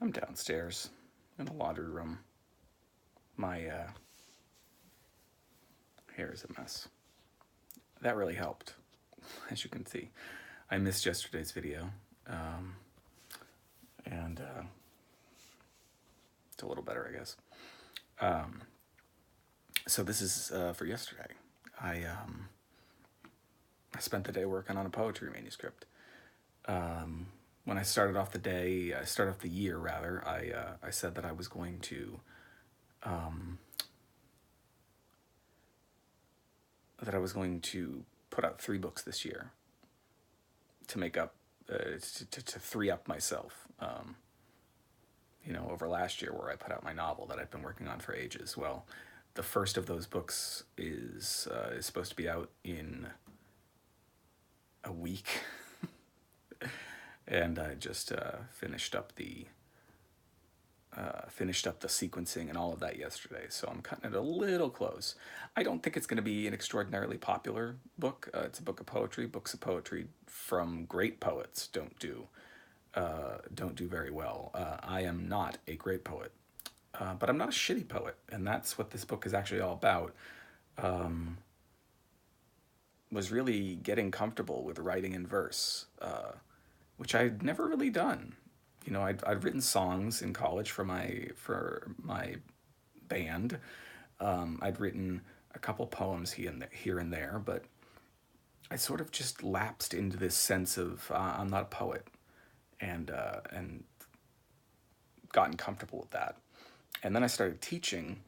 I'm downstairs in the laundry room. My hair is a mess. That really helped, as you can see. I missed yesterday's video, and it's a little better, I guess. So this is for yesterday. I spent the day working on a poetry manuscript. When I started off the year rather, I said that I was going to put out 3 books this year to make up to 3 up myself. Over last year where I put out my novel that I've been working on for ages. Well, the first of those books is supposed to be out in a week. And I just finished up the sequencing and all of that yesterday, so I'm cutting it a little close. I don't think it's going to be an extraordinarily popular book. It's a book of poetry. Books of poetry from great poets don't do very well. I am not a great poet, but I'm not a shitty poet, and that's what this book is actually all about. Was really getting comfortable with writing in verse, which I'd never really done. I'd written songs in college for my band. I'd written a couple poems here and there, but I sort of just lapsed into this sense of I'm not a poet, and gotten comfortable with that. And then I started teaching,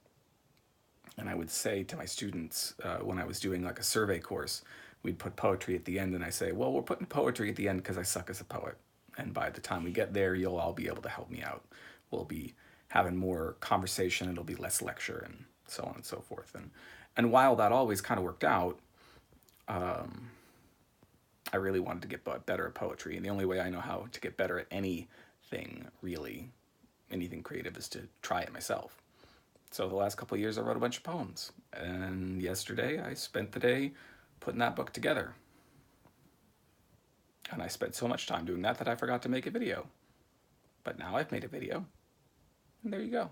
and I would say to my students when I was doing like a survey course, we'd put poetry at the end, and I say, well, we're putting poetry at the end because I suck as a poet. And by the time we get there, you'll all be able to help me out. We'll be having more conversation, it'll be less lecture, and so on and so forth. And while that always kind of worked out, I really wanted to get better at poetry. And the only way I know how to get better at anything, really, anything creative, is to try it myself. So the last couple of years I wrote a bunch of poems. And yesterday I spent the day putting that book together. And I spent so much time doing that I forgot to make a video. But now I've made a video. And there you go.